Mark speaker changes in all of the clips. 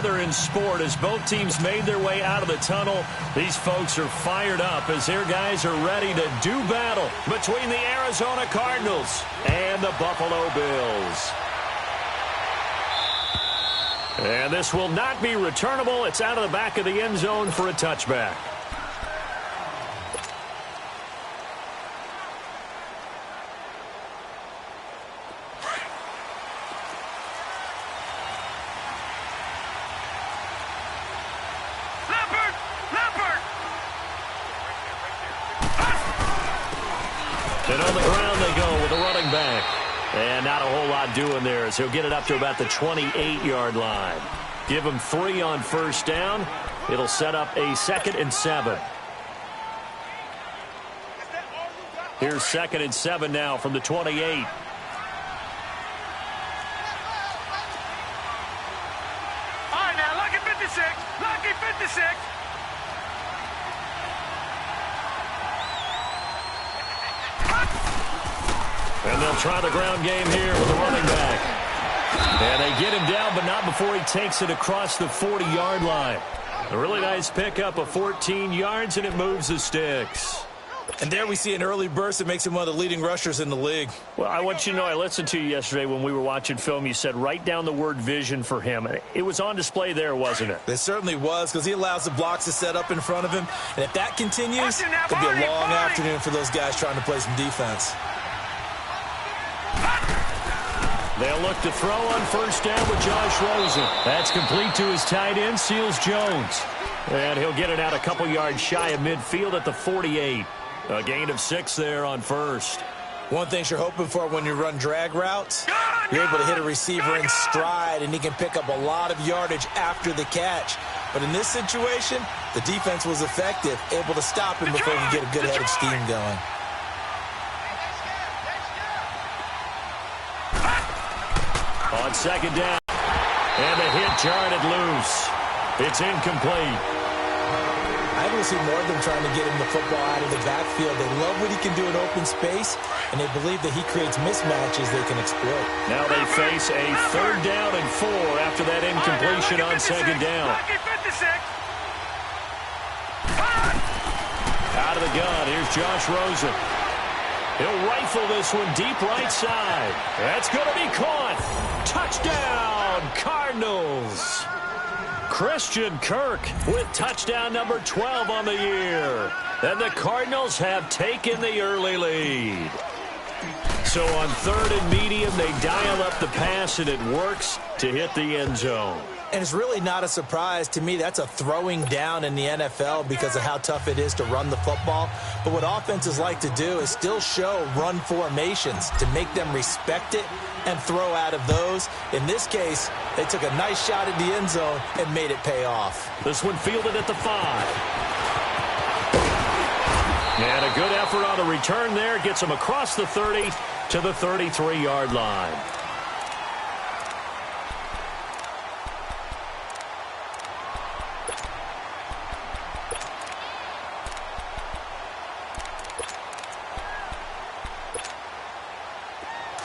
Speaker 1: together in sport as both teams made their way out of the tunnel. These folks are fired up as their guys are ready to do battle between the Arizona Cardinals and the Buffalo Bills. And this will not be returnable. It's out of the back of the end zone for a touchback. And on the ground they go with a running back. And not a whole lot doing there as he'll get it up to about the 28-yard line. Give him 3 on first down. It'll set up a 2nd and 7. Here's 2nd and 7 now from the 28.
Speaker 2: All right, now, lucky 56. Lucky 56.
Speaker 1: And they'll try the ground game here with the running back. And they get him down, but not before he takes it across the 40-yard line. A really nice pickup of 14 yards, and it moves the sticks.
Speaker 3: And there we see an early burst that makes him one of the leading rushers in the league.
Speaker 1: Well, I want you to know, I listened to you yesterday when we were watching film. You said write down the word vision for him. It was on display there, wasn't it?
Speaker 3: It certainly was, because he allows the blocks to set up in front of him. And if that continues, it could be a long afternoon for those guys trying to play some defense.
Speaker 1: They'll look to throw on first down with Josh Rosen. That's complete to his tight end, Seals Jones. And he'll get it out a couple yards shy of midfield at the 48. A gain of 6 there on first.
Speaker 3: One thing you're hoping for when you run drag routes, you're able to hit a receiver in stride, and he can pick up a lot of yardage after the catch. But in this situation, the defense was effective, able to stop him before he could get a good head of steam going.
Speaker 1: On second down, and the hit jarred it loose. It's incomplete.
Speaker 3: I will see more of them trying to get him the football out of the backfield. They love what he can do in open space, and they believe that he creates mismatches they can exploit.
Speaker 1: Now they face a 3rd down and 4 after that incompletion on second down. Out of the gun, here's Josh Rosen. He'll rifle this one deep right side. That's going to be caught. Touchdown, Cardinals. Christian Kirk with touchdown number 12 on the year. And the Cardinals have taken the early lead. So on 3rd and medium, they dial up the pass, and it works to hit the end zone.
Speaker 3: And it's really not a surprise to me. That's a throwing down in the NFL because of how tough it is to run the football. But what offenses like to do is still show run formations to make them respect it and throw out of those. In this case, they took a nice shot at the end zone and made it pay off.
Speaker 1: This one fielded at the 5. And a good effort on the return there. Gets him across the 30 to the 33-yard line.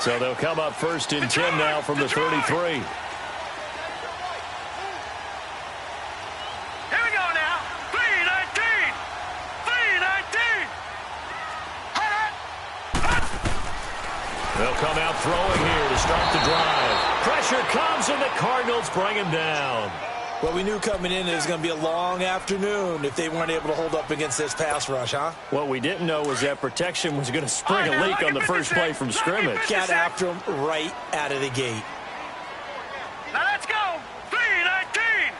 Speaker 1: So they'll come up 1st and 10 now from the 33.
Speaker 2: Here we go now. 3-19. 3-19.
Speaker 1: They'll come out throwing here to start the drive. Pressure comes, and the Cardinals bring him down.
Speaker 3: Well, we knew coming in it was going to be a long afternoon if they weren't able to hold up against this pass rush, huh?
Speaker 1: What we didn't know was that protection was going to spring a leak on the first play from scrimmage.
Speaker 3: Got after him right out of the gate.
Speaker 2: Now let's go. 3-19.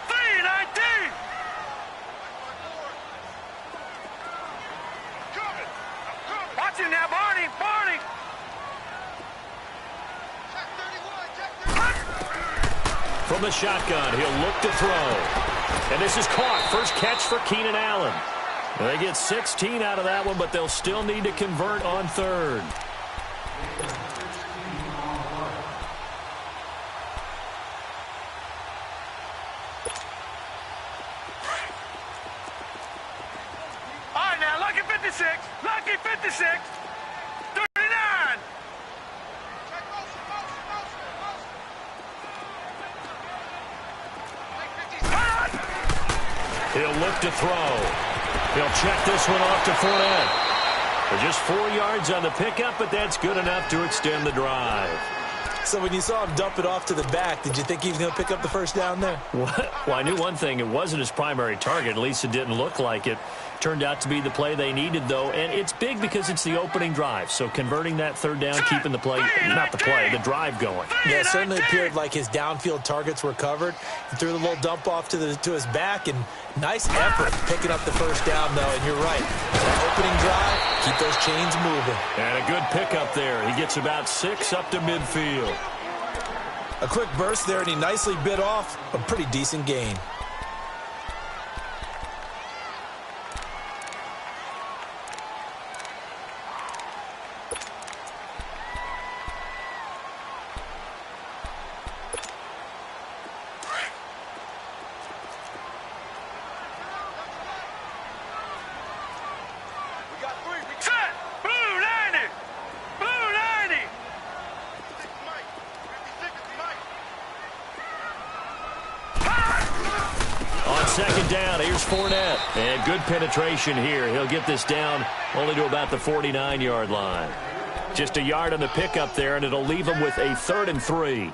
Speaker 2: 3-19. Watch him now, Barney. Barney.
Speaker 1: From the shotgun, he'll look to throw. And this is caught. First catch for Keenan Allen. They get 16 out of that one, but they'll still need to convert on 3rd.
Speaker 2: All right, now, lucky 56. Lucky 56. 39.
Speaker 1: He'll look to throw. He'll check this one off to Fournette. Just 4 yards on the pickup, but that's good enough to extend the drive.
Speaker 3: So when you saw him dump it off to the back, did you think he was going to pick up the first down there?
Speaker 1: Well, I knew one thing. It wasn't his primary target. At least it didn't look like it. Turned out to be the play they needed, though. And it's big because it's the opening drive. So converting that third down, keeping the play, not the play, the drive going.
Speaker 3: Yeah, it certainly appeared like his downfield targets were covered. He threw the little dump off to his back, and nice effort picking up the first down, though. And you're right. That opening drive, keep those chains moving.
Speaker 1: And a good pickup there. He gets about 6 up to midfield.
Speaker 3: A quick burst there, and he nicely bit off a pretty decent gain.
Speaker 1: Second down, here's Fournette. And good penetration here. He'll get this down only to about the 49-yard line. Just a yard on the pickup there, and it'll leave him with a 3rd and 3.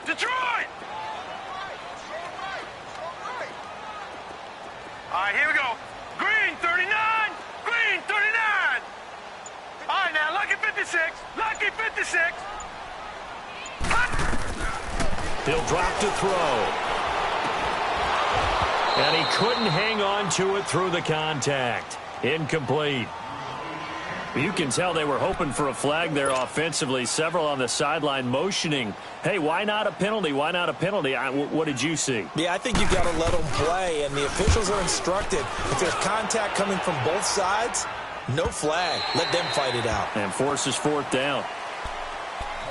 Speaker 2: Detroit! All right, here we go. Green 39, green 39. All right, now, lucky 56, lucky 56.
Speaker 1: He'll drop to throw. And he couldn't hang on to it through the contact. Incomplete. You can tell they were hoping for a flag there offensively. Several on the sideline motioning, hey, why not a penalty? Why not a penalty? What did you see?
Speaker 3: Yeah, I think you've got to let them play, and the officials are instructed. If there's contact coming from both sides, no flag. Let them fight it out.
Speaker 1: And forces 4th down.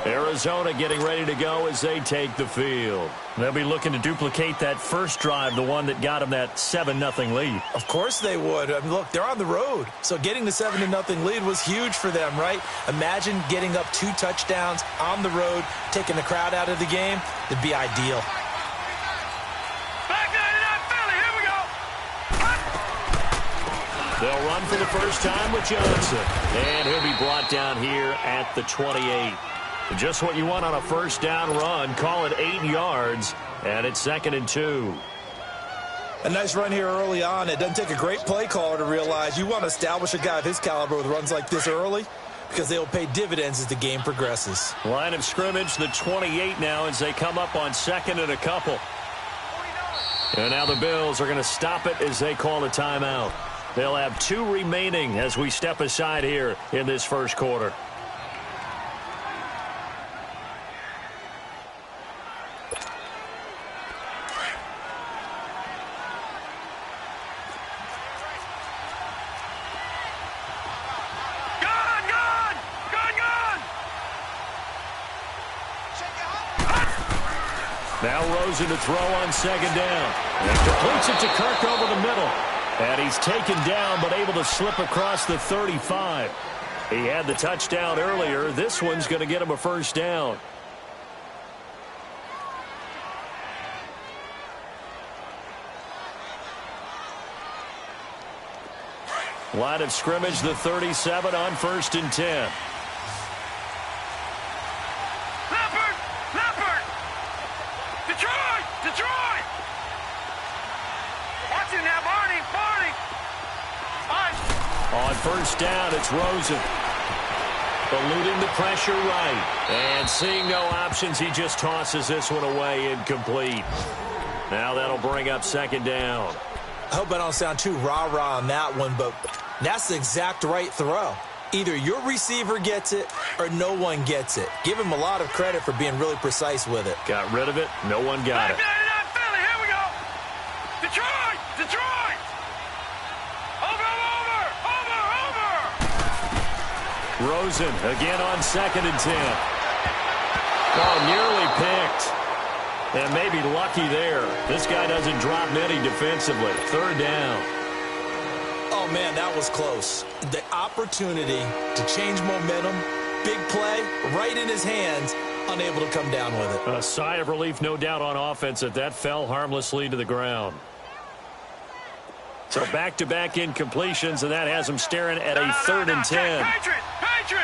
Speaker 1: Arizona getting ready to go as they take the field. They'll be looking to duplicate that first drive, the one that got them that 7-0 lead.
Speaker 3: Of course they would. I mean, look, they're on the road. So getting the 7-0 lead was huge for them, right? Imagine getting up 2 touchdowns on the road, taking the crowd out of the game. It'd be ideal.
Speaker 2: Back 99 Philly, here we go.
Speaker 1: They'll run for the first time with Johnson. And he'll be brought down here at the 28. Just what you want on a first down run. Call it 8 yards, and it's 2nd and 2.
Speaker 3: A nice run here early on. It doesn't take a great play caller to realize you want to establish a guy of his caliber with runs like this early because they will pay dividends as the game progresses.
Speaker 1: Line of scrimmage, the 28 now as they come up on 2nd and a couple. And now the Bills are going to stop it as they call a timeout. They'll have 2 remaining as we step aside here in this first quarter. Now Rosen to throw on 2nd down. And completes it to Kirk over the middle. And he's taken down but able to slip across the 35. He had the touchdown earlier. This one's going to get him a first down. Line of scrimmage, the 37 on 1st and 10.
Speaker 2: Detroit! Watch it now, Barney!
Speaker 1: On first down, it's Rosen. Eluding the pressure right. And seeing no options, he just tosses this one away incomplete. Now that'll bring up 2nd down.
Speaker 3: I hope I don't sound too rah-rah on that one, but that's the exact right throw. Either your receiver gets it or no one gets it. Give him a lot of credit for being really precise with it.
Speaker 1: Got rid of it. No one got it.
Speaker 2: Philly, here we go. Detroit! Over!
Speaker 1: Rosen again on 2nd and 10. Oh, nearly picked. And maybe lucky there. This guy doesn't drop many defensively. Third down.
Speaker 3: Oh, man, that was close. The opportunity to change momentum, big play, right in his hands, unable to come down with it.
Speaker 1: A sigh of relief, no doubt, on offense that fell harmlessly to the ground. So back-to-back incompletions, and that has him staring at a 3rd and 10.
Speaker 2: Patriot! Patriot!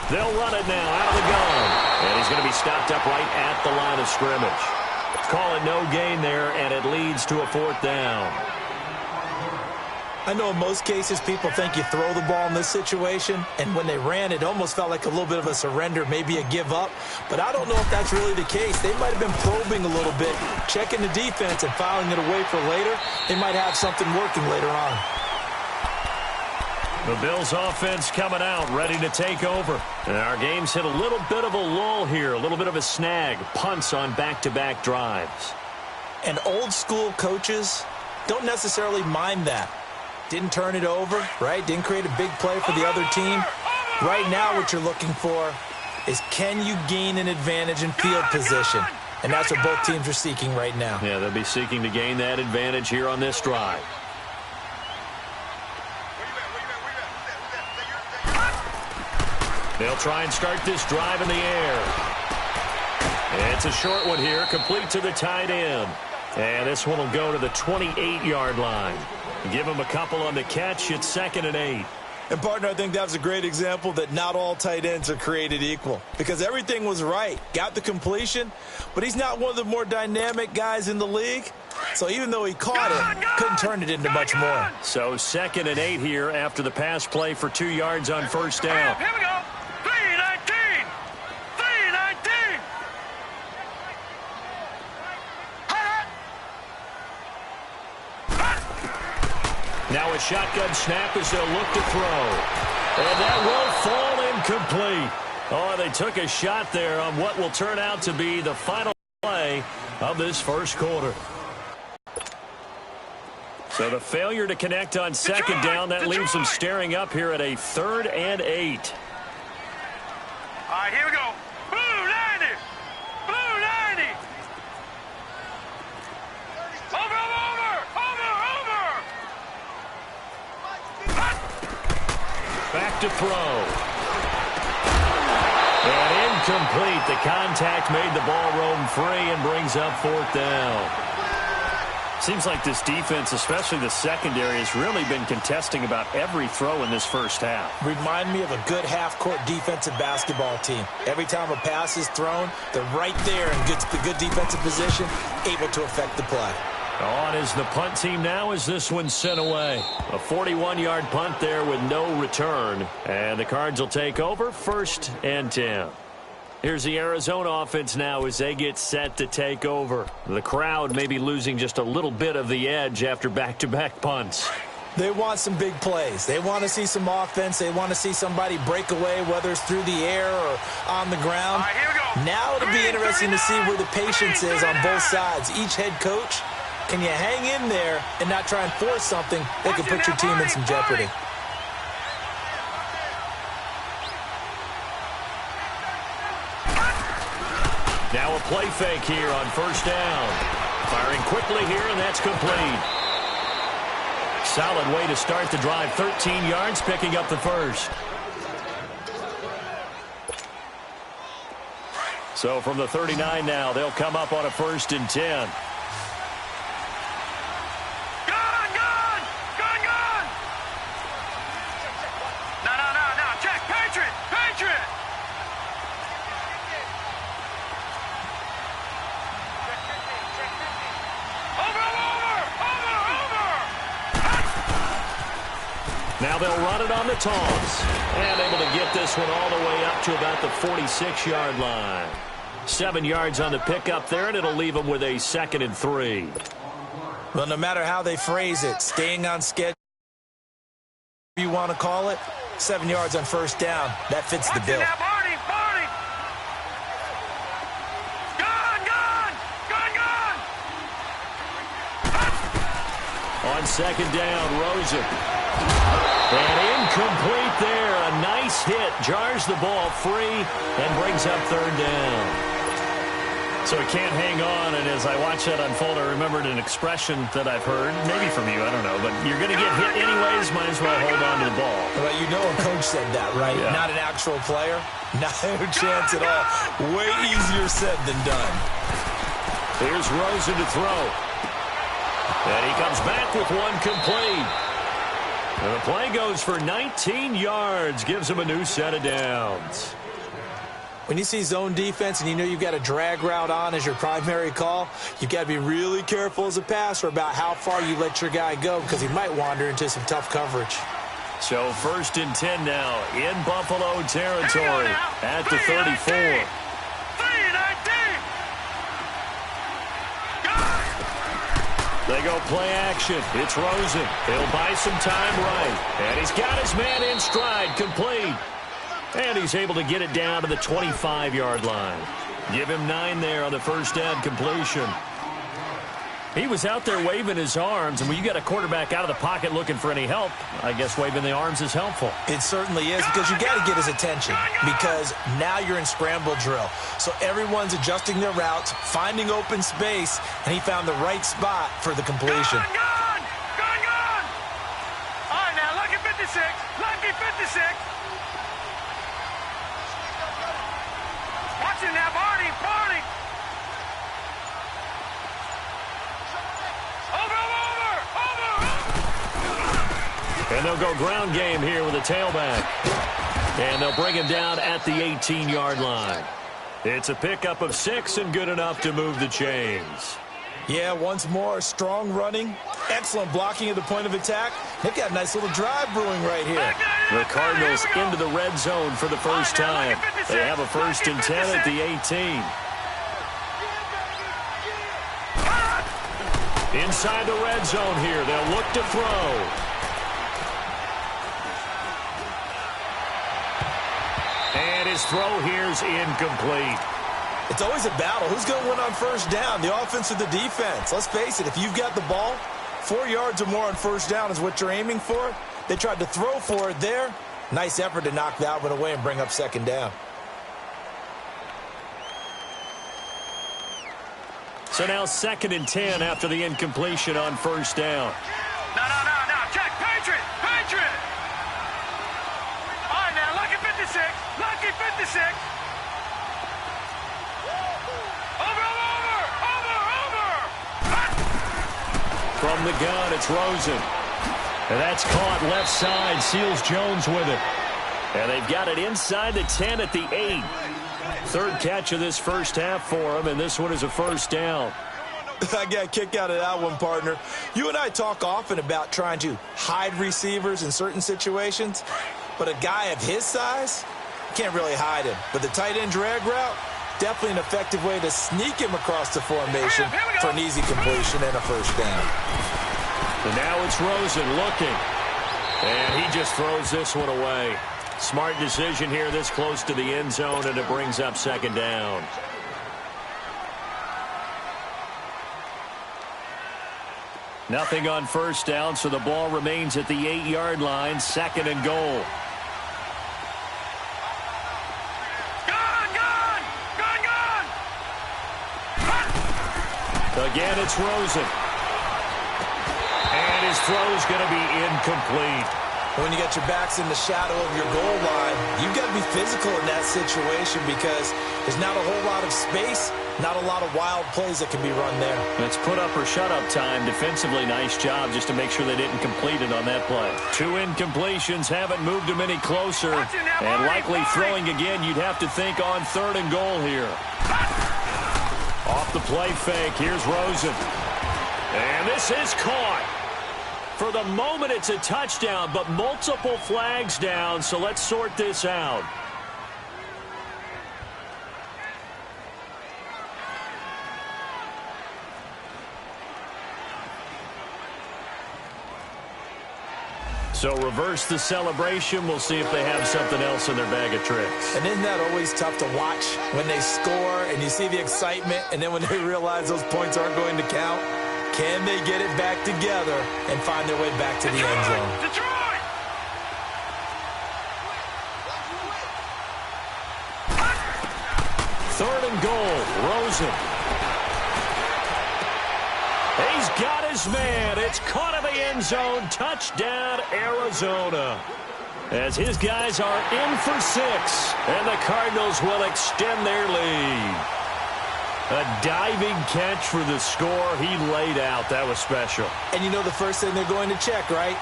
Speaker 1: They'll run it now out of the gun. And he's going to be stopped up right at the line of scrimmage. Call it no gain there, and it leads to a 4th down.
Speaker 3: I know in most cases people think you throw the ball in this situation, and when they ran, it almost felt like a little bit of a surrender, maybe a give up. But I don't know if that's really the case. They might have been probing a little bit, checking the defense and filing it away for later. They might have something working later on.
Speaker 1: The Bills offense coming out, ready to take over. And our game's hit a little bit of a lull here, a little bit of a snag. Punts on back-to-back drives.
Speaker 3: And old school coaches don't necessarily mind that. Didn't turn it over, right? Didn't create a big play for the other team. Right now what you're looking for is, can you gain an advantage in field position? And that's what both teams are seeking right now.
Speaker 1: Yeah, they'll be seeking to gain that advantage here on this drive. They'll try and start this drive in the air. It's a short one here, complete to the tight end. And this one will go to the 28-yard line. Give him a couple on the catch. It's 2nd and 8.
Speaker 3: And, partner, I think that was a great example that not all tight ends are created equal, because everything was right. Got the completion, but he's not one of the more dynamic guys in the league. So even though he caught it, couldn't turn it into much more.
Speaker 1: So 2nd and 8 here after the pass play for 2 yards on 1st down.
Speaker 2: Here we go. 3-19. 3-19.
Speaker 1: Now a shotgun snap as they'll look to throw. And that will fall incomplete. Oh, they took a shot there on what will turn out to be the final play of this first quarter. So the failure to connect on 2nd down, that leaves them staring up here at a 3rd and 8.
Speaker 2: All right, here we go. Blue 90. Blue 90. Over.
Speaker 1: Back to throw. And incomplete. The contact made the ball roam free and brings up 4th down. Seems like this defense, especially the secondary, has really been contesting about every throw in this first half.
Speaker 3: Remind me of a good half-court defensive basketball team. Every time a pass is thrown, they're right there in good defensive position, able to affect the play.
Speaker 1: On is the punt team now as this one's sent away. A 41-yard punt there with no return. And the Cards will take over, 1st and 10. Here's the Arizona offense now as they get set to take over. The crowd may be losing just a little bit of the edge after back-to-back punts.
Speaker 3: They want some big plays. They want to see some offense. They want to see somebody break away, whether it's through the air or on the ground.
Speaker 2: All right, here we go.
Speaker 3: Now it'll be interesting to see where the patience is on both sides. Each head coach, can you hang in there and not try and force something that could put your team in some jeopardy?
Speaker 1: Now a play fake here on 1st down. Firing quickly here, and that's complete. Solid way to start the drive. 13 yards, picking up the first. So from the 39 now, they'll come up on a 1st and 10. Now they'll run it on the toss. And able to get this one all the way up to about the 46-yard line. 7 yards on the pickup there, and it'll leave them with a 2nd and 3.
Speaker 3: Well, no matter how they phrase it, staying on schedule, you want to call it, 7 yards on 1st down, that fits the bill.
Speaker 1: On 2nd down, Rosen. And incomplete there. A nice hit. Jars the ball free and brings up third down. So he can't hang on, and as I watch that unfold, I remembered an expression that I've heard, maybe from you, I don't know, but you're going to get hit anyways, might as well hold on to the ball.
Speaker 3: Well, you know a coach said that, right?
Speaker 1: Yeah.
Speaker 3: Not an actual player. Not a chance at all. Way easier said than done.
Speaker 1: Here's Rosen to throw. And he comes back with one complete. And the play goes for 19 yards, gives him a new set of downs.
Speaker 3: When you see zone defense and you know you've got a drag route on as your primary call, you've got to be really careful as a passer about how far you let your guy go because he might wander into some tough coverage.
Speaker 1: So 1st and 10 now in Buffalo territory at the 34. They go play action. It's Rosen. He'll buy some time right. And he's got his man in stride, complete. And he's able to get it down to the 25-yard line. Give him 9 there on the first down completion. He was out there waving his arms, and when you got a quarterback out of the pocket looking for any help, I guess waving the arms is helpful.
Speaker 3: It certainly is, because you got to get his attention, because now you're in scramble drill. So everyone's adjusting their routes, finding open space, and he found the right spot for the completion.
Speaker 2: Gone! All right, now, lucky 56. Lucky 56. Watching that, Barney. Over.
Speaker 1: And they'll go ground game here with a tailback. And they'll bring him down at the 18-yard line. It's a pickup of 6 and good enough to move the chains.
Speaker 3: Yeah, once more, strong running, excellent blocking at the point of attack. They've got a nice little drive brewing right here.
Speaker 1: The Cardinals into the red zone for the first time. They have a 1st and 10 at the 18. Inside the red zone here, they'll look to throw. And his throw here's incomplete.
Speaker 3: It's always a battle. Who's going to win on first down, the offense or the defense? Let's face it, if you've got the ball, 4 yards or more on first down is what you're aiming for. They tried to throw for it there. Nice effort to knock that one away and bring up second down.
Speaker 1: So now 2nd and 10 after the incompletion on first down.
Speaker 2: No. Check. Patriot. All right, now, lucky 56. Lucky 56.
Speaker 1: From the gun, it's Rosen. And that's caught left side. Seals Jones with it. And they've got it inside the 10 at the 8. 3rd catch of this first half for him, and this one is a first down.
Speaker 3: I got a kick out of that one, partner. You and I talk often about trying to hide receivers in certain situations, but a guy of his size, can't really hide him. But the tight end drag route, definitely an effective way to sneak him across the formation for an easy completion and a first down.
Speaker 1: And now it's Rosen looking. And he just throws this one away. Smart decision here this close to the end zone, and it brings up second down. Nothing on first down, so the ball remains at the 8-yard line, 2nd and goal. Again, it's Rosen. And his throw's going to be incomplete.
Speaker 3: When you got your backs in the shadow of your goal line, you've got to be physical in that situation because there's not a whole lot of space, not a lot of wild plays that can be run there.
Speaker 1: It's put up or shut up time. Defensively, nice job just to make sure they didn't complete it on that play. 2 incompletions haven't moved him any closer. And likely throwing again, you'd have to think on 3rd and goal here. Off the play fake, here's Rosen. And this is caught. For the moment, it's a touchdown, but multiple flags down, so let's sort this out. So reverse the celebration. We'll see if they have something else in their bag of tricks.
Speaker 3: And isn't that always tough to watch when they score and you see the excitement and then when they realize those points aren't going to count? Can they get it back together and find their way back to the end zone?
Speaker 2: Detroit!
Speaker 1: 3rd and goal. Rosen. He's got his man. It's caught in the end zone. Touchdown, Arizona. As his guys are in for 6. And the Cardinals will extend their lead. A diving catch for the score. He laid out. That was special.
Speaker 3: And you know the first thing they're going to check, right?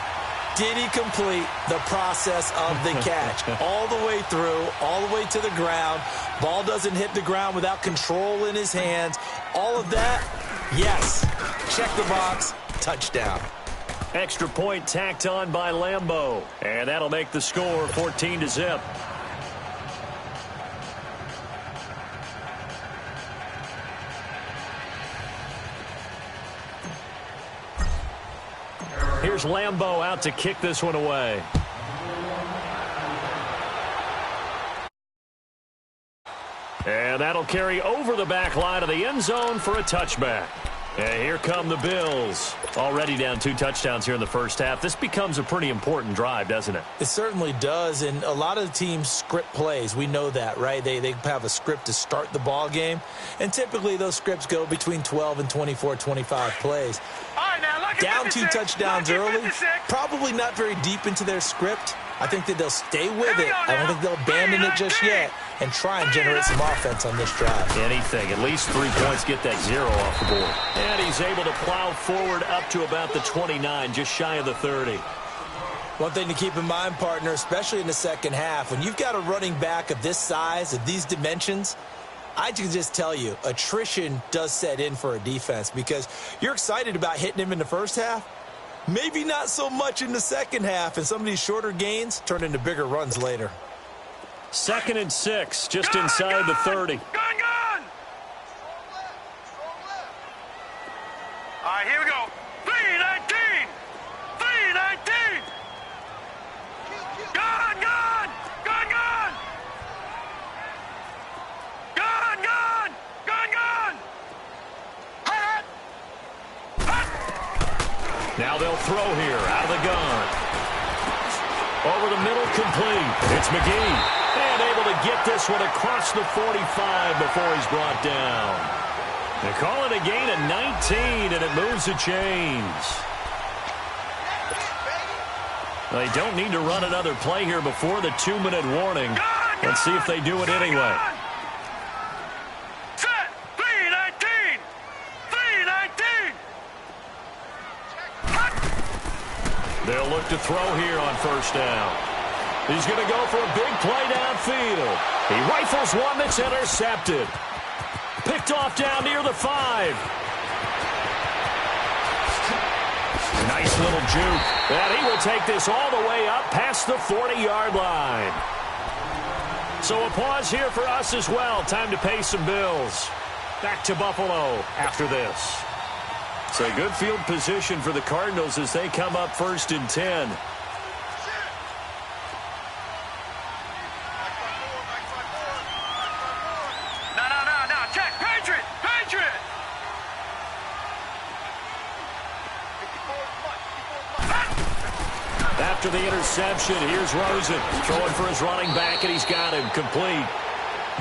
Speaker 3: Did he complete the process of the catch? All the way through, all the way to the ground. Ball doesn't hit the ground without control in his hands. All of that, yes. Check the box. Touchdown.
Speaker 1: Extra point tacked on by Lambeau. And that'll make the score 14-0. Here's Lambeau out to kick this one away. And that'll carry over the back line of the end zone for a touchback. And here come the Bills. Already down 2 touchdowns here in the first half. This becomes a pretty important drive, doesn't it?
Speaker 3: It certainly does, and a lot of teams script plays. We know that, right? They have a script to start the ball game, and typically those scripts go between 12 and 24, 25 plays. Down 2 touchdowns early, probably not very deep into their script. I think that they'll stay with it. I don't think they'll abandon it just yet and try and generate some offense on this drive.
Speaker 1: Anything. At least 3 points, get that 0 off the board. And he's able to plow forward up to about the 29, just shy of the 30.
Speaker 3: One thing to keep in mind, partner, especially in the second half, when you've got a running back of this size, of these dimensions, I can just tell you, attrition does set in for a defense because you're excited about hitting him in the first half. Maybe not so much in the second half, and some of these shorter gains turn into bigger runs later.
Speaker 1: 2nd and 6, just inside the 30.
Speaker 2: Gun! All right, here we go. 3-19! 3-19! Gun! Gun!
Speaker 1: Now they'll throw here out of the gun. Over the middle, complete. It's McGee. And able to get this one across the 45 before he's brought down. They call it a gain of 19, and it moves the chains. They don't need to run another play here before the 2-minute warning. Let's see if they do it anyway.
Speaker 2: Set! 3-19! 3-19!
Speaker 1: They'll look to throw here on first down. He's going to go for a big play downfield. He rifles one that's intercepted. Picked off down near the 5. Nice little juke. And he will take this all the way up past the 40-yard line. So a pause here for us as well. Time to pay some bills. Back to Buffalo after this. It's a good field position for the Cardinals as they come up 1st and 10.
Speaker 2: No. Check. Patriot!
Speaker 1: After the interception, here's Rosen throwing for his running back, and he's got him complete.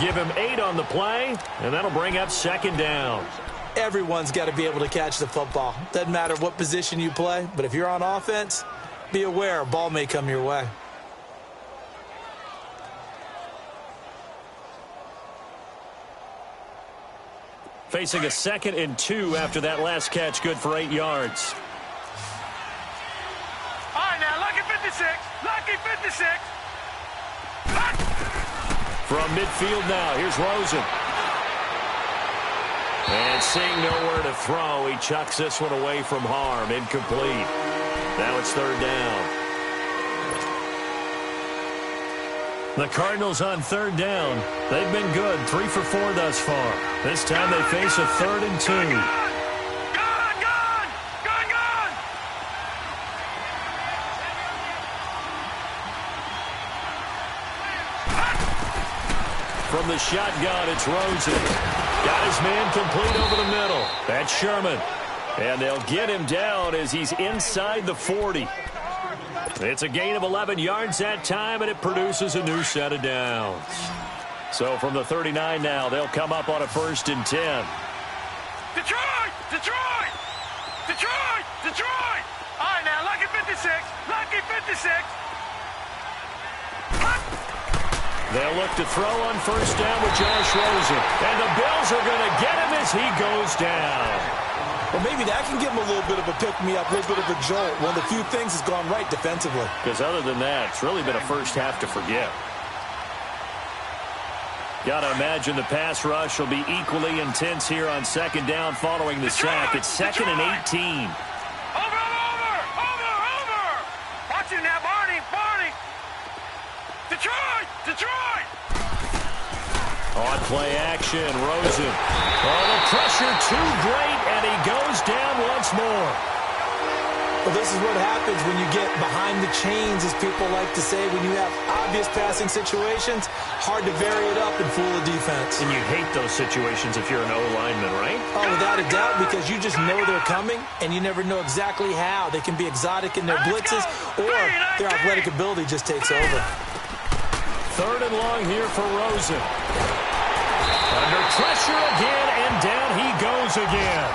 Speaker 1: Give him 8 on the play, and that'll bring up 2nd down.
Speaker 3: Everyone's got to be able to catch the football. Doesn't matter what position you play, but if you're on offense, be aware a ball may come your way.
Speaker 1: Facing a 2nd and 2 after that last catch, good for 8 yards.
Speaker 2: All right, now, lucky 56. Lucky 56.
Speaker 1: From midfield now, here's Rosen. And seeing nowhere to throw, he chucks this one away from harm. Incomplete. Now it's 3rd down. The Cardinals on 3rd down. They've been good, 3 for 4 thus far. This time they face a 3rd and 2.
Speaker 2: Gun!
Speaker 1: From the shotgun, it's Rosen. Got his man complete over the middle. That's Sherman. And they'll get him down as he's inside the 40. It's a gain of 11 yards that time, and it produces a new set of downs. So from the 39 now, they'll come up on a 1st and 10.
Speaker 2: Detroit! Detroit! Detroit! Detroit! All right, now, lucky 56. Lucky 56.
Speaker 1: They'll look to throw on 1st down with Josh Rosen. And the Bills are going to get him as he goes down.
Speaker 3: Well, maybe that can give him a little bit of a pick-me-up, a little bit of a jolt. One of the few things has gone right defensively.
Speaker 1: Because other than that, it's really been a first half to forget. Got to imagine the pass rush will be equally intense here on 2nd down following the sack. It's 2nd and 18.
Speaker 2: Over! Watch it now, Barney! Detroit! Detroit!
Speaker 1: On play action, Rosen. Oh, the pressure too great, and he goes down once more.
Speaker 3: Well, this is what happens when you get behind the chains, as people like to say. When you have obvious passing situations, hard to vary it up and fool the defense.
Speaker 1: And you hate those situations if you're an O-lineman, right?
Speaker 3: Oh, without a doubt, because you just know they're coming, and you never know exactly how. They can be exotic in their blitzes, or their athletic ability just takes over.
Speaker 1: 3rd and long here for Rosen. Under pressure again, and down he goes again.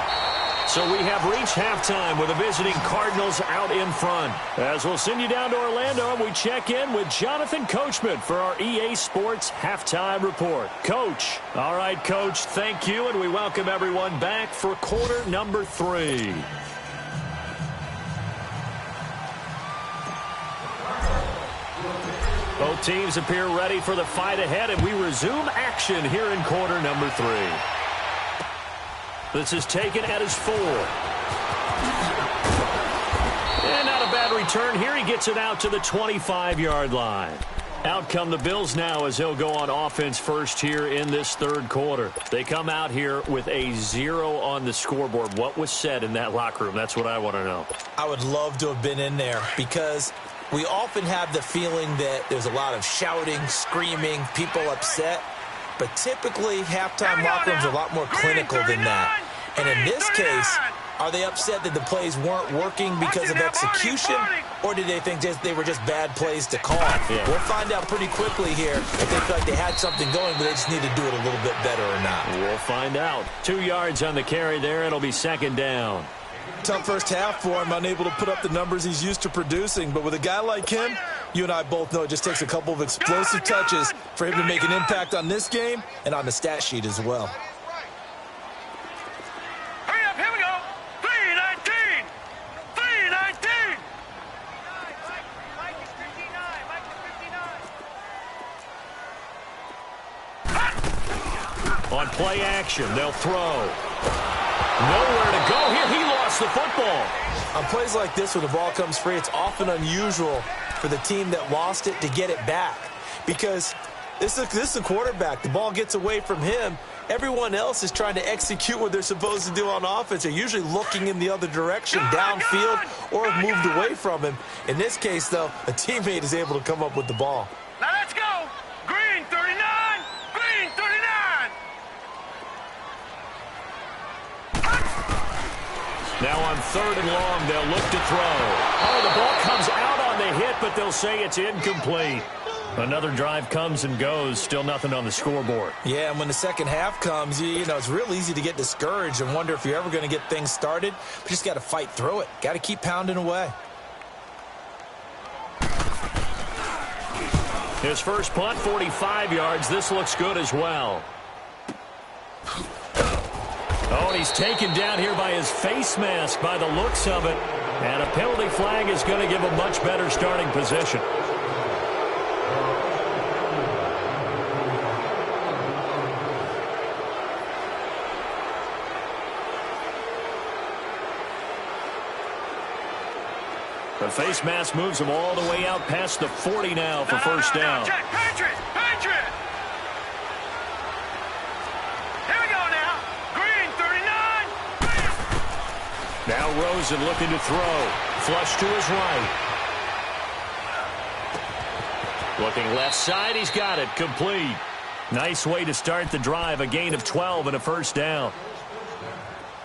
Speaker 1: So we have reached halftime with the visiting Cardinals out in front. As we'll send you down to Orlando, and we check in with Jonathan Coachman for our EA Sports Halftime Report. Coach. All right, Coach, thank you, and we welcome everyone back for quarter number 3. Both teams appear ready for the fight ahead, and we resume action here in quarter number 3. This is taken at his 4. And not a bad return here. He gets it out to the 25-yard line. Out come the Bills now as they'll go on offense first here in this 3rd quarter. They come out here with a 0 on the scoreboard. What was said in that locker room? That's what I want to know.
Speaker 3: I would love to have been in there, because we often have the feeling that there's a lot of shouting, screaming, people upset. But typically, halftime locker rooms are a lot more clinical than that. And in this case, are they upset that the plays weren't working because of execution? Or did they think they were just bad plays to call?
Speaker 1: Yeah.
Speaker 3: We'll find out pretty quickly here if they feel like they had something going, but they just need to do it a little bit better or not.
Speaker 1: We'll find out. 2 yards on the carry there. It'll be 2nd down.
Speaker 3: Tough first half for him, unable to put up the numbers he's used to producing. But with a guy like him, you and I both know it just takes a couple of explosive touches for him to make an impact on this game and on the stat sheet as well.
Speaker 2: Hurry up, here we go. 3:19. 3:19. Mike is 59.
Speaker 1: On play action, they'll throw. Nowhere to go here. He lost the football.
Speaker 3: On plays like this where the ball comes free, it's often unusual for the team that lost it to get it back, because this is a quarterback. The ball gets away from him. Everyone else is trying to execute what they're supposed to do on offense. They're usually looking in the other direction, downfield, or have moved away from him. In this case, though, a teammate is able to come up with the ball.
Speaker 2: Now let's go. Green 39. Green 39.
Speaker 1: Now on 3rd and long, they'll look to throw. Oh, the ball comes out on the hit, but they'll say it's incomplete. Another drive comes and goes. Still nothing on the scoreboard.
Speaker 3: Yeah, and when the second half comes, you know, it's real easy to get discouraged and wonder if you're ever going to get things started. But you just got to fight through it. Got to keep pounding away.
Speaker 1: His first punt, 45 yards. This looks good as well. Oh, and he's taken down here by his face mask by the looks of it. And a penalty flag is going to give a much better starting position. The face mask moves him all the way out past the 40 now for first down.
Speaker 2: Check. Patriot! Patriot! Here we go now. Green 39.
Speaker 1: Now Rosen looking to throw. Flush to his right. Looking left side. He's got it. Complete. Nice way to start the drive. A gain of 12 and a first down.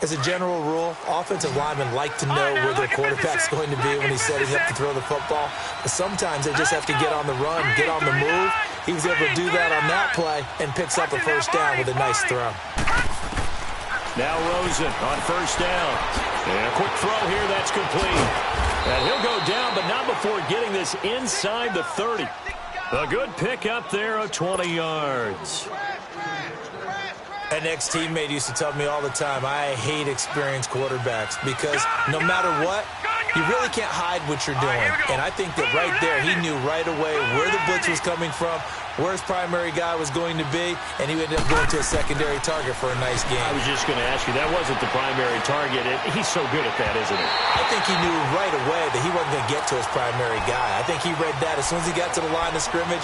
Speaker 3: As a general rule, offensive linemen like to know where their quarterback's going to be when he's setting up to throw the football. But sometimes they just have to get on the run, get on the move. He was able to do that on that play and picks up a first down with a nice throw.
Speaker 1: Now Rosen on first down. And a quick throw here, that's complete. And he'll go down, but not before getting this inside the 30. A good pick up there of 20 yards.
Speaker 3: An ex-teammate used to tell me all the time, I hate experienced quarterbacks because no matter what, you really can't hide what you're doing. And I think that right there, he knew right away where the blitz was coming from, where his primary guy was going to be, and he ended up going to a secondary target for a nice game.
Speaker 1: I was just going to ask you, that wasn't the primary target. He's so good at that, isn't he?
Speaker 3: I think he knew right away that he wasn't going to get to his primary guy. I think he read that as soon as he got to the line of scrimmage,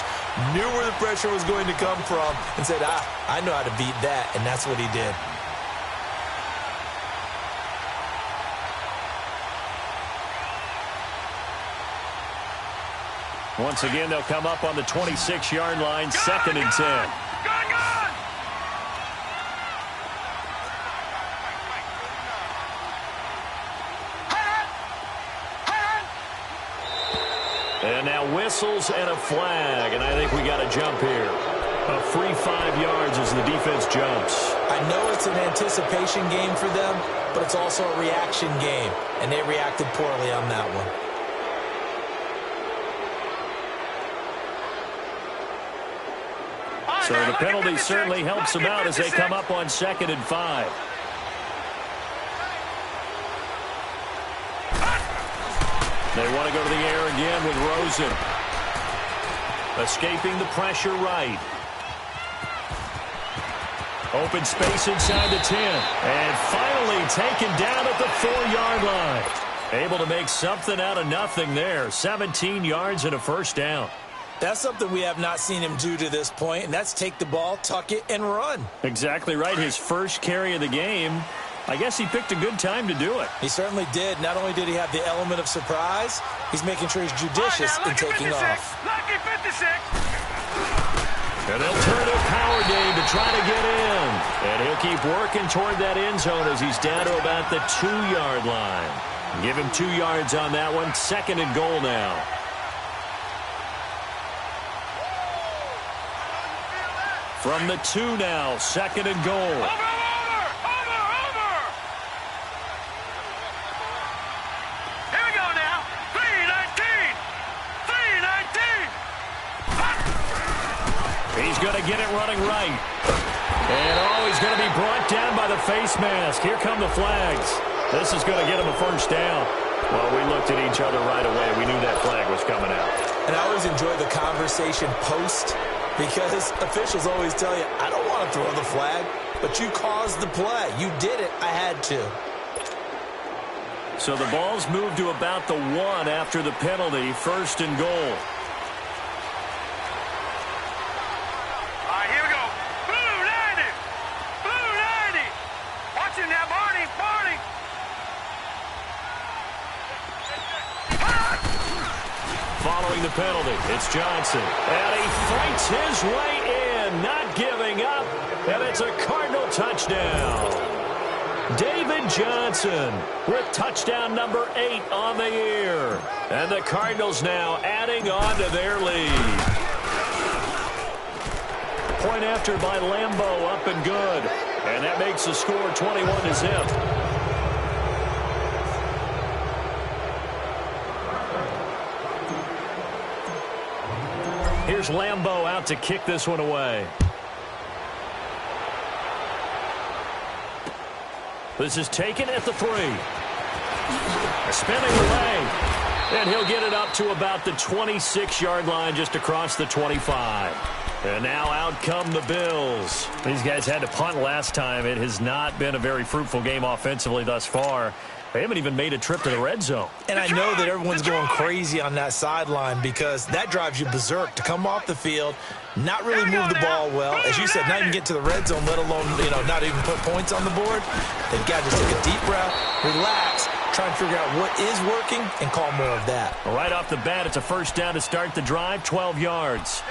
Speaker 3: knew where the pressure was going to come from, and said, I know how to beat that, and that's what he did.
Speaker 1: Once again, they'll come up on the 26-yard line, 2nd and 10. And now whistles and a flag, and I think we got a jump here. A free 5 yards as the defense jumps.
Speaker 3: I know it's an anticipation game for them, but it's also a reaction game, and they reacted poorly on that one.
Speaker 1: So the penalty certainly helps them out as they come up on 2nd and 5. They want to go to the air again with Rosen. Escaping the pressure right. Open space inside the 10. And finally taken down at the 4-yard line. Able to make something out of nothing there. 17 yards and a first down.
Speaker 3: That's something we have not seen him do to this point, and that's take the ball, tuck it, and run.
Speaker 1: Exactly right. His first carry of the game. I guess he picked a good time to do it.
Speaker 3: He certainly did. Not only did he have the element of surprise, he's making sure he's judicious in taking off.
Speaker 2: Lucky 56.
Speaker 1: And they'll turn to a power game to try to get in. And he'll keep working toward that end zone as he's down to about the 2-yard line. Give him 2 yards on that one. 2nd and goal now. From the 2 now, 2nd and goal.
Speaker 2: Over. Here we go now. 319.
Speaker 1: He's going to get it running right. And he's going to be brought down by the face mask. Here come the flags. This is going to get him a first down. Well, we looked at each other right away. We knew that flag was coming out.
Speaker 3: And I always enjoy the conversation post, because officials always tell you, I don't want to throw the flag, but you caused the play. You did it. I had to.
Speaker 1: So the ball's moved to about the 1 after the penalty. 1st and goal.
Speaker 2: All right, here we go. Blue 90. Blue 90. Watch him now, Barney.
Speaker 1: Following the penalty, it's Johnson. And he fights his way in, not giving up. And it's a Cardinal touchdown. David Johnson with touchdown number 8 on the year. And the Cardinals now adding on to their lead. Point after by Lambeau, up and good. And that makes the score 21-0. Here's Lambeau out to kick this one away. This is taken at the 3. Spinning away. And he'll get it up to about the 26-yard line, just across the 25. And now out come the Bills. These guys had to punt last time. It has not been a very fruitful game offensively thus far. They haven't even made a trip to the red zone.
Speaker 3: And I know that everyone's going crazy on that sideline because that drives you berserk to come off the field, not really move the ball well. As you said, not even get to the red zone, let alone, not even put points on the board. They've got to take a deep breath, relax, try and figure out what is working, and call more of that.
Speaker 1: Right off the bat, it's a first down to start the drive, 12 yards.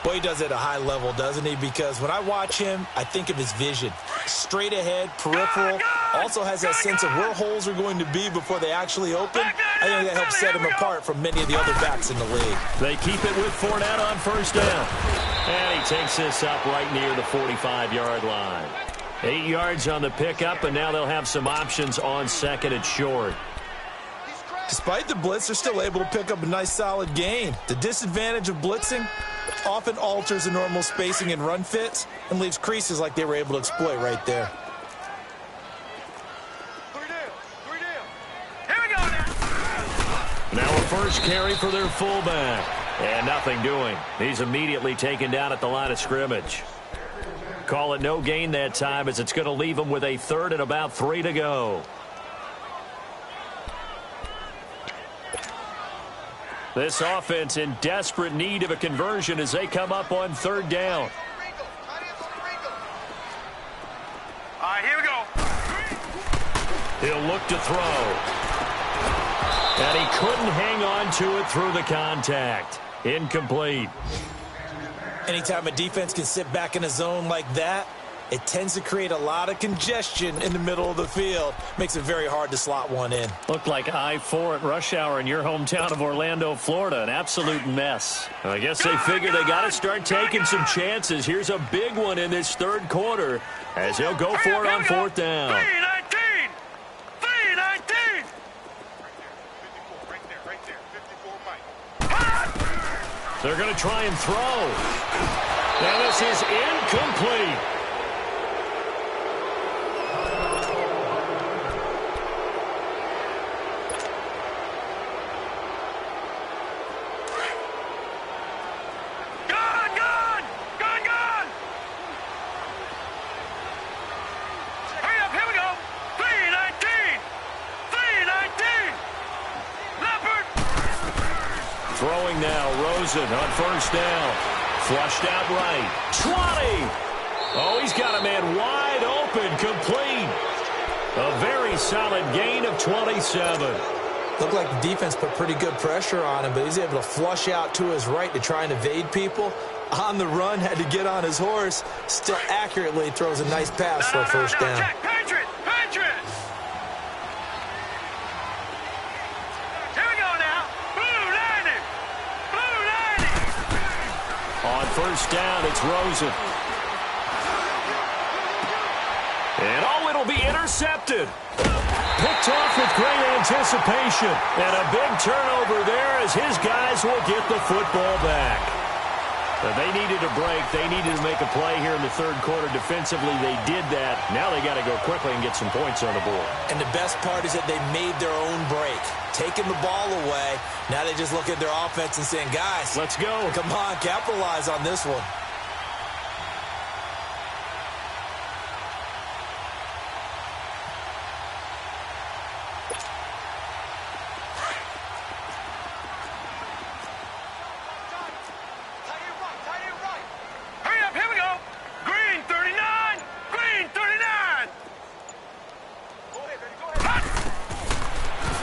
Speaker 3: Boy, he does it at a high level, doesn't he? Because when I watch him, I think of his vision. Straight ahead, peripheral, Also has that sense of where holes are going to be before they actually open. I think that helps set him apart from many of the other backs in the league.
Speaker 1: They keep it with Fournette on first down. And he takes this up right near the 45-yard line. 8 yards on the pickup, and now they'll have some options on second and short.
Speaker 3: Despite the blitz, they're still able to pick up a nice solid gain. The disadvantage of blitzing often alters the normal spacing and run fits and leaves creases like they were able to exploit right there.
Speaker 1: Now a first carry for their fullback. And nothing doing. He's immediately taken down at the line of scrimmage. Call it no gain that time as it's going to leave him with a third and about 3 to go. This offense in desperate need of a conversion as they come up on third down.
Speaker 2: All right, here we go.
Speaker 1: He'll look to throw. And he couldn't hang on to it through the contact. Incomplete.
Speaker 3: Anytime a defense can sit back in a zone like that, it tends to create a lot of congestion in the middle of the field. Makes it very hard to slot one in.
Speaker 1: Looked like I-4 at rush hour in your hometown of Orlando, Florida. An absolute mess. I guess they figure they got to start taking some chances. Here's a big one in this third quarter as he'll go for it on fourth down.
Speaker 2: 3-19. 3-19.
Speaker 1: They're going to try and throw. Now this is incomplete. Throwing now, Rosen on first down. Flushed out right. 20! Oh, he's got a man wide open, complete. A very solid gain of 27.
Speaker 3: Looked like the defense put pretty good pressure on him, but he's able to flush out to his right to try and evade people. On the run, had to get on his horse. Still accurately throws a nice pass for a first down.
Speaker 2: Patriot! Patriot!
Speaker 1: First down, it's Rosen. And oh, it'll be intercepted. Picked off with great anticipation. And a big turnover there as his guys will get the football back. But they needed a break. They needed to make a play here in the third quarter. Defensively, they did that. Now they got to go quickly and get some points on the board.
Speaker 3: And the best part is that they made their own break. Taking the ball away. Now they just look at their offense and saying, guys,
Speaker 1: let's go.
Speaker 3: Come on, capitalize on this one.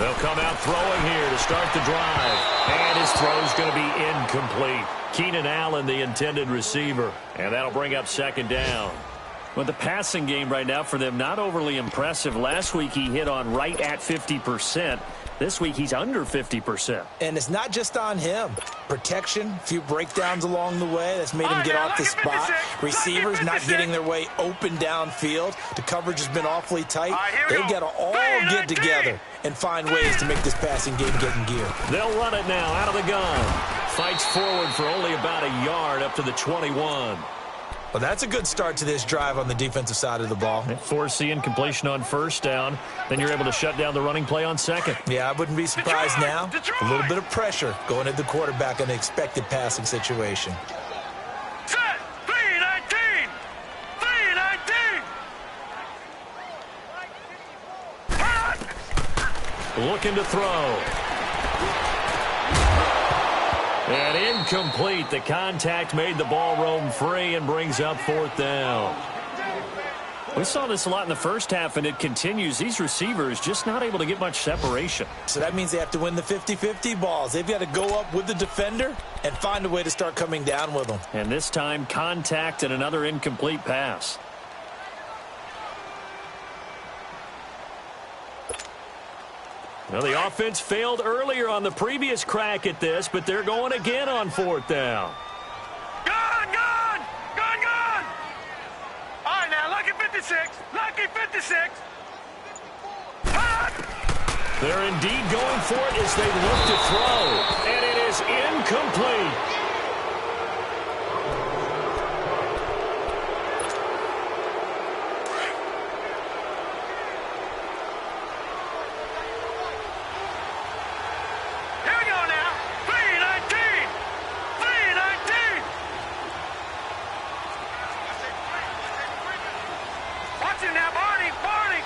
Speaker 1: They'll come out throwing here to start the drive. And his throw's going to be incomplete. Keenan Allen, the intended receiver. And that'll bring up second down. Well, the passing game right now for them, not overly impressive. Last week he hit on right at 50%. This week he's under 50%.
Speaker 3: And it's not just on him. Protection, a few breakdowns along the way. That's made him get off the spot. Receivers not getting their way open downfield. The coverage has been awfully tight. They've got to all get together and find ways to make this passing game get in gear.
Speaker 1: They'll run it now out of the gun. Fights forward for only about a yard up to the 21.
Speaker 3: Well, that's a good start to this drive on the defensive side of the ball.
Speaker 1: Force the incompletion on first down. Then you're able to shut down the running play on second.
Speaker 3: Yeah, I wouldn't be surprised now. A little bit of pressure going at the quarterback in an expected passing situation.
Speaker 2: Set! 3-19! 3-19!
Speaker 1: Looking to throw. And incomplete. The contact made the ball roam free and brings up fourth down. We saw this a lot in the first half, and it continues. These receivers just not able to get much separation.
Speaker 3: So that means they have to win the 50-50 balls. They've got to go up with the defender and find a way to start coming down with them.
Speaker 1: And this time, contact and another incomplete pass. Well, the offense failed earlier on the previous crack at this, but they're going again on 4th down.
Speaker 2: Gone, gone! Gone, gone! All right, now, lucky 56. Lucky 56.
Speaker 1: They're indeed going for it as they look to throw, and it is incomplete.
Speaker 2: Here we go now. 319. 319. Watch him now, Barney. Barney.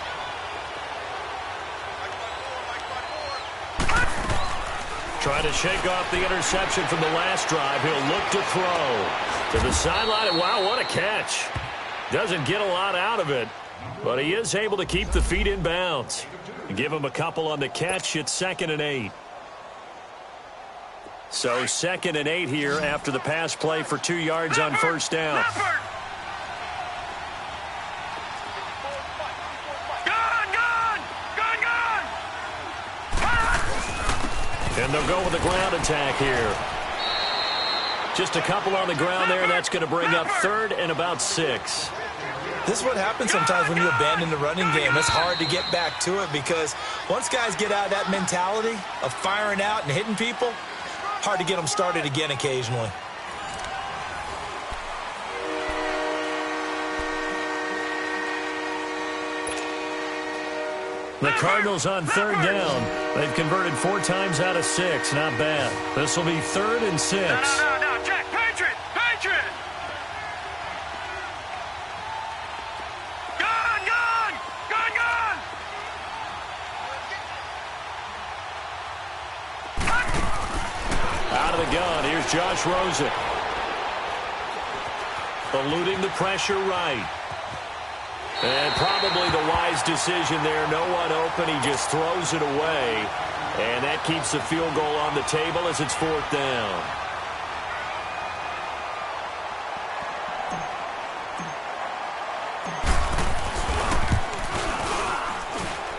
Speaker 1: Trying to shake off the interception from the last drive. He'll look to throw to the sideline. And wow, what a catch. Doesn't get a lot out of it, but he is able to keep the feet in bounds. Give him a couple on the catch. It's 2nd and 8. So 2nd and 8 here after the pass play for 2 yards on 1st down. And they'll go with a ground attack here. Just a couple on the ground there, and that's going to bring up 3rd and about 6.
Speaker 3: This is what happens sometimes when you abandon the running game. It's hard to get back to it because once guys get out of that mentality of firing out and hitting people, hard to get them started again occasionally.
Speaker 1: The Cardinals on 3rd down. They've converted 4 times out of 6. Not bad. This will be 3rd and 6.
Speaker 2: No, Jack, Patriot! Patriot! Gone, gone! Gone, gone!
Speaker 1: Out of the gun, here's Josh Rosen. Eluding the pressure right. And probably the wise decision there. No one open. He just throws it away. And that keeps the field goal on the table as it's 4th down.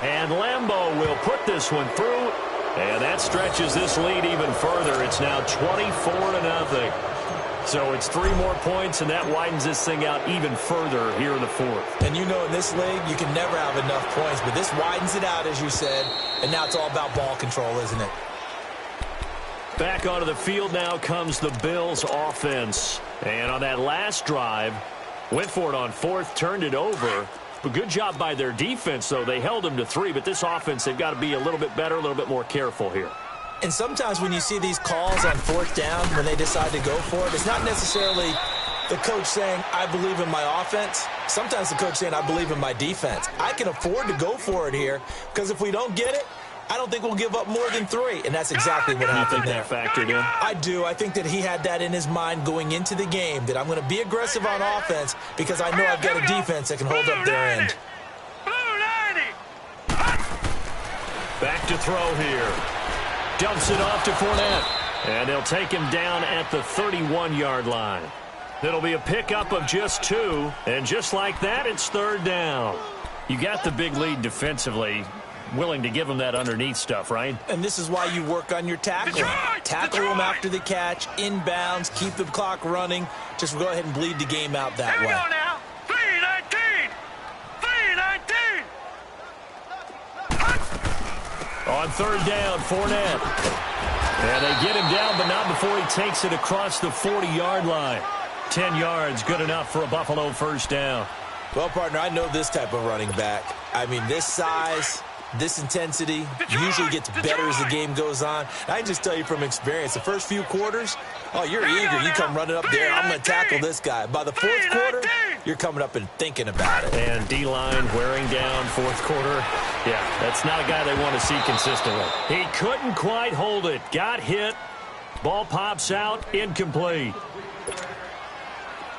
Speaker 1: And Lambeau will put this one through. And that stretches this lead even further. It's now 24-0. So it's 3 more points, and that widens this thing out even further here in the 4th.
Speaker 3: And you know in this league, you can never have enough points, but this widens it out, as you said, and now it's all about ball control, isn't it?
Speaker 1: Back onto the field now comes the Bills offense. And on that last drive, went for it on 4th, turned it over. But good job by their defense, though. They held them to 3, but this offense, they've got to be a little bit better, a little bit more careful here.
Speaker 3: And sometimes when you see these calls on 4th down, when they decide to go for it, it's not necessarily the coach saying, I believe in my offense. Sometimes the coach saying, I believe in my defense. I can afford to go for it here because if we don't get it, I don't think we'll give up more than 3. And that's exactly what happened there.
Speaker 1: You think that factored in?
Speaker 3: I do. I think that he had that in his mind going into the game, that I'm going to be aggressive on offense because I know I've got a defense that can hold up their end.
Speaker 1: Back to throw here. Dumps it off to Fournette. And they'll take him down at the 31-yard line. It'll be a pickup of just 2. And just like that, it's 3rd down. You got the big lead defensively. Willing to give them that underneath stuff, right?
Speaker 3: And this is why you work on your tackling. Tackle them after the catch, inbounds, keep the clock running. Just go ahead and bleed the game out that way.
Speaker 2: Here we go now. 319. 319.
Speaker 1: On 3rd down, Fournette. And they get him down, but not before he takes it across the 40-yard line. 10 yards, good enough for a Buffalo 1st down.
Speaker 3: Well, partner, I know this type of running back. I mean, this size, this intensity usually gets better as the game goes on. I can just tell you from experience, the first few quarters, oh, you're eager. You come running up there, I'm going to tackle this guy. By the 4th quarter, you're coming up and thinking about it.
Speaker 1: And D-line wearing down 4th quarter. Yeah, that's not a guy they want to see consistently. He couldn't quite hold it. Got hit. Ball pops out. Incomplete.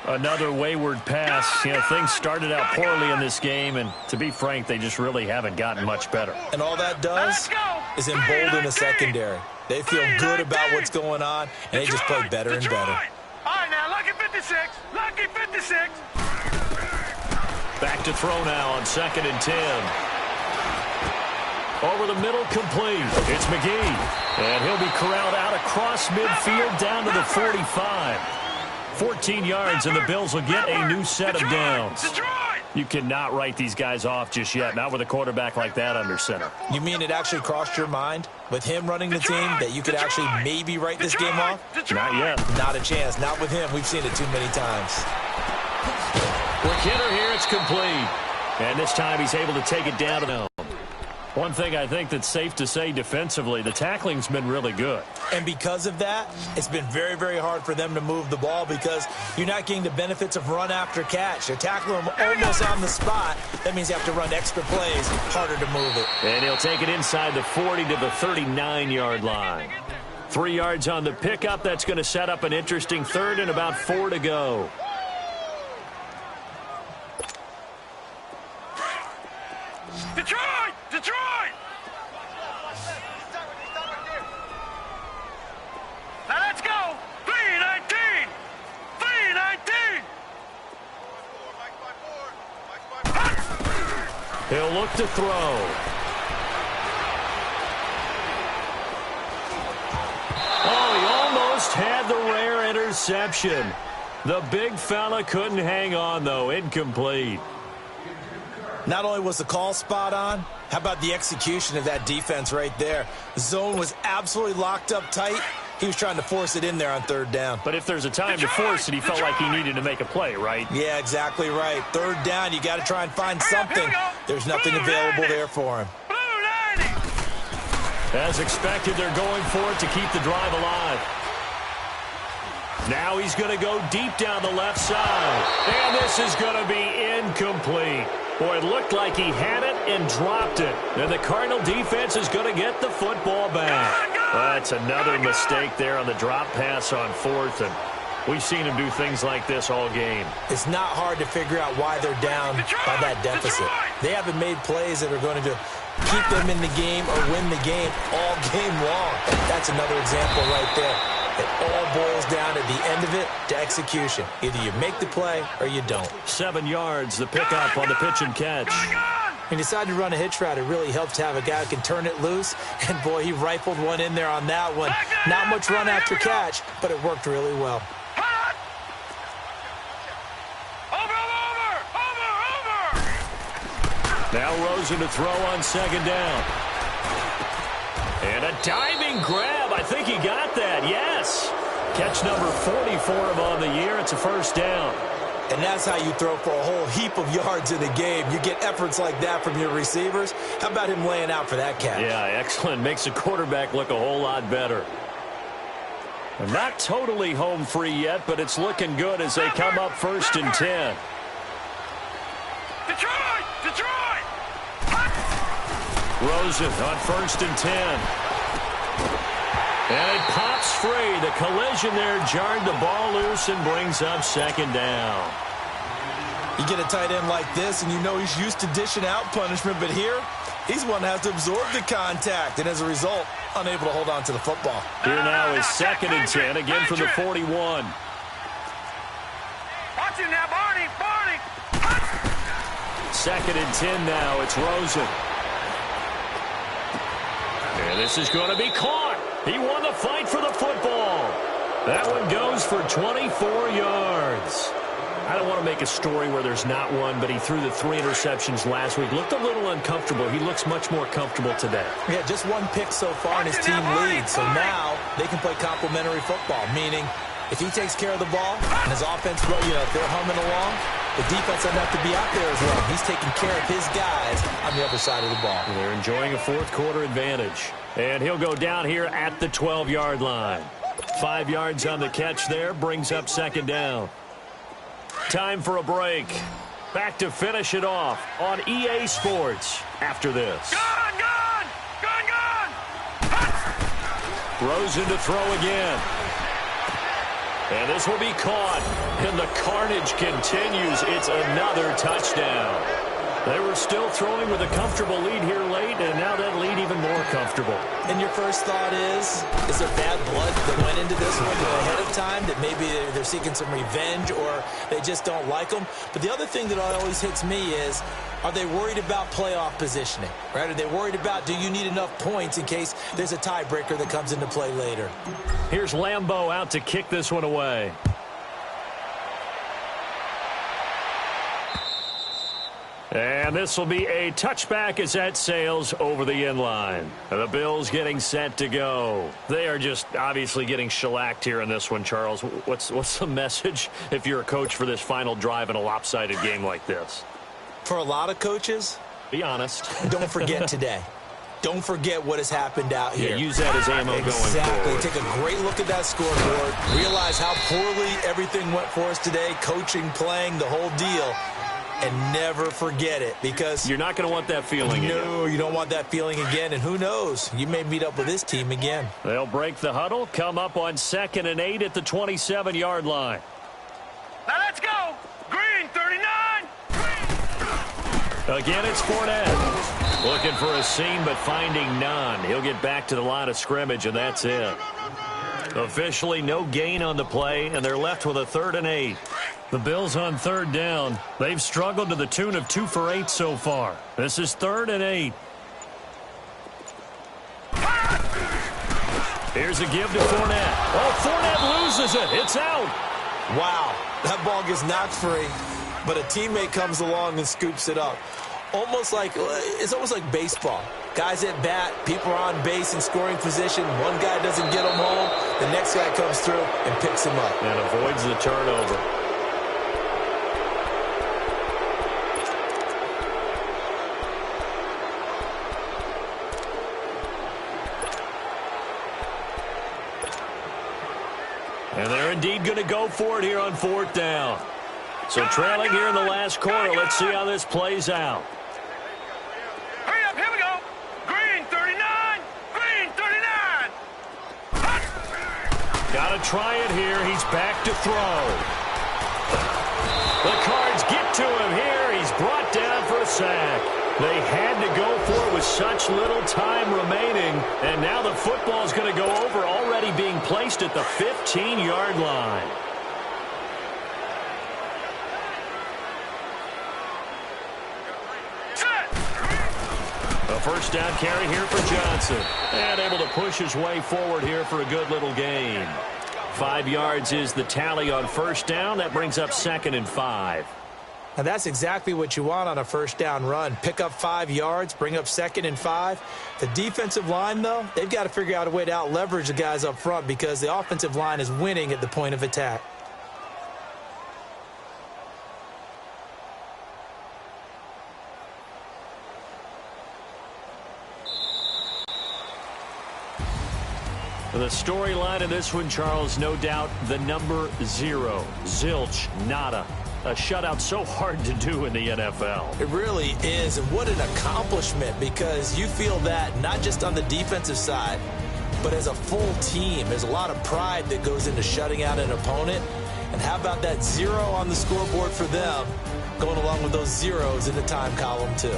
Speaker 1: Another wayward pass. You know, things started out poorly in this game, and to be frank, they just really haven't gotten much better.
Speaker 3: And all that does is embolden the secondary. They feel good about what's going on, and they just play better and better.
Speaker 2: All right, now, lucky 56. Lucky 56.
Speaker 1: Back to throw now on 2nd and 10. Over the middle, complete. It's McGee. And he'll be corralled out across midfield down to the 45. 14 yards, and the Bills will get a new set of downs. You cannot write these guys off just yet, not with a quarterback like that under center.
Speaker 3: You mean it actually crossed your mind with him running the team that you could actually maybe write this game off?
Speaker 1: Not yet.
Speaker 3: Not a chance. Not with him. We've seen it too many times.
Speaker 1: With Kidder here, it's complete. And this time he's able to take it down to them. One thing I think that's safe to say defensively, the tackling's been really good.
Speaker 3: And because of that, it's been very, very hard for them to move the ball because you're not getting the benefits of run after catch. They're tackling them almost on the spot. That means you have to run extra plays, harder to move it.
Speaker 1: And he'll take it inside the 40 to the 39-yard line. 3 yards on the pickup. That's going to set up an interesting third and about 4 to go.
Speaker 2: Detroit! Detroit! Now let's go! 3-19! 3-19!
Speaker 1: He'll look to throw. Oh, he almost had the rare interception. The big fella couldn't hang on, though. Incomplete.
Speaker 3: Not only was the call spot on, how about the execution of that defense right there? The zone was absolutely locked up tight. He was trying to force it in there on third down.
Speaker 1: But if there's a time to force it, he felt like he needed to make a play, right?
Speaker 3: Yeah, exactly right. Third down, you got to try and find something. There's nothing available there for him.
Speaker 1: As expected, they're going for it to keep the drive alive. Now he's going to go deep down the left side. And this is going to be incomplete. Boy, it looked like he had it and dropped it. And the Cardinal defense is going to get the football back. That's another mistake there on the drop pass on fourth. And we've seen him do things like this all game.
Speaker 3: It's not hard to figure out why they're down by that deficit. They haven't made plays that are going to keep them in the game or win the game all game long. That's another example right there. It all boils down at the end of it to execution. Either you make the play or you don't.
Speaker 1: 7 yards, the pickup on the pitch and catch.
Speaker 3: He decided to run a hitch route. It really helps to have a guy who can turn it loose. And, boy, he rifled one in there on that one. Not much run after catch, but it worked really well.
Speaker 1: Now Rosen to throw on second down. And a diving grab. I think he got that. Yes. Catch number 40 for him on the year. It's a first down.
Speaker 3: And that's how you throw for a whole heap of yards in a game. You get efforts like that from your receivers. How about him laying out for that catch?
Speaker 1: Yeah, excellent. Makes the quarterback look a whole lot better. Not totally home free yet, but it's looking good as they come up 1st and 10.
Speaker 2: Detroit! Detroit!
Speaker 1: Rosen on 1st and 10. And it pops free. The collision there jarred the ball loose and brings up second down.
Speaker 3: You get a tight end like this, and you know he's used to dishing out punishment, but here, he's one that has to absorb the contact, and as a result, unable to hold on to the football.
Speaker 1: Here now is 2nd and 10, again from the 41.
Speaker 2: Watch him now, Barney! Barney!
Speaker 1: 2nd and 10 now. It's Rosen. And this is going to be caught. He won the fight for the football. That one goes for 24 yards. I don't want to make a story where there's not one, but he threw the 3 interceptions last week. Looked a little uncomfortable. He looks much more comfortable today.
Speaker 3: Yeah, just 1 pick so far, and his team leads. So now they can play complementary football, meaning if he takes care of the ball and his offense, if they're humming along, the defense doesn't have to be out there as well. He's taking care of his guys on the other side of the ball.
Speaker 1: And they're enjoying a 4th quarter advantage. And he'll go down here at the 12-yard line. 5 yards on the catch there, brings up second down. Time for a break. Back to finish it off on EA Sports after this.
Speaker 2: Gone! Gone! Gone! Gone!
Speaker 1: Rosen to throw again. And this will be caught. And the carnage continues. It's another touchdown. They were still throwing with a comfortable lead here late, and now that lead even more comfortable.
Speaker 3: And your first thought is there bad blood that went into this one ahead of time, that maybe they're seeking some revenge or they just don't like them? But the other thing that always hits me is, are they worried about playoff positioning, right? Are they worried about, do you need enough points in case there's a tiebreaker that comes into play later?
Speaker 1: Here's Lambeau out to kick this one away. And this will be a touchback as that sails over the inline. The Bills getting set to go. They are just obviously getting shellacked here in this one, Charles. What's the message if you're a coach for this final drive in a lopsided game like this?
Speaker 3: For a lot of coaches,
Speaker 1: be honest.
Speaker 3: Don't forget today. Don't forget what has happened out here.
Speaker 1: Yeah, use that as ammo going forward.
Speaker 3: Exactly. Take a great look at that scoreboard. Realize how poorly everything went for us today. Coaching, playing, the whole deal. And never forget it, because
Speaker 1: you're not going to want that feeling again.
Speaker 3: No, you don't want that feeling again. And who knows? You may meet up with this team again.
Speaker 1: They'll break the huddle, come up on 2nd and 8 at the 27-yard line.
Speaker 2: Now let's go. Green 39.
Speaker 1: Again, it's Fournette. Looking for a seam, but finding none. He'll get back to the line of scrimmage, and that's it. Officially no gain on the play, and they're left with a 3rd and 8. The Bills on 3rd down. They've struggled to the tune of 2 for 8 so far. This is 3rd and 8. Here's a give to Fournette. Oh, Fournette loses it. It's out.
Speaker 3: Wow, that ball gets knocked free, but a teammate comes along and scoops it up. It's almost like baseball. Guys at bat, people are on base in scoring position. One guy doesn't get them home. The next guy comes through and picks him up.
Speaker 1: And avoids the turnover. And they're indeed going to go for it here on 4th down. So trailing here in the last quarter. Let's see how this plays out.
Speaker 2: Hurry up, here we go. Green 39. Green 39.
Speaker 1: Got to try it here. He's back to throw. The Cards get to him here. He's brought down for a sack. They had to go for it with such little time remaining. And now the football is going to go over, already being placed at the 15-yard line. A first down carry here for Johnson. And able to push his way forward here for a good little gain. 5 yards is the tally on first down. That brings up 2nd and 5.
Speaker 3: And that's exactly what you want on a first down run. Pick up 5 yards, bring up 2nd and 5. The defensive line, though, they've got to figure out a way to out-leverage the guys up front, because the offensive line is winning at the point of attack.
Speaker 1: The storyline in this one, Charles, no doubt the number 0. Zilch, nada. A shutout so hard to do in the NFL.
Speaker 3: It really is, and what an accomplishment, because you feel that not just on the defensive side, but as a full team. There's a lot of pride that goes into shutting out an opponent. And how about that 0 on the scoreboard for them, going along with those zeros in the time column too.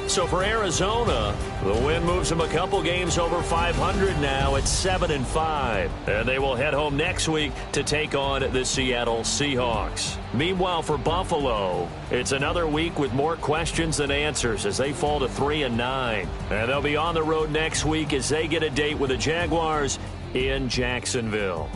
Speaker 1: So for Arizona, the win moves them a couple games over 500 now at 7 and 5. And they will head home next week to take on the Seattle Seahawks. Meanwhile, for Buffalo, it's another week with more questions than answers as they fall to 3 and 9. And they'll be on the road next week as they get a date with the Jaguars in Jacksonville.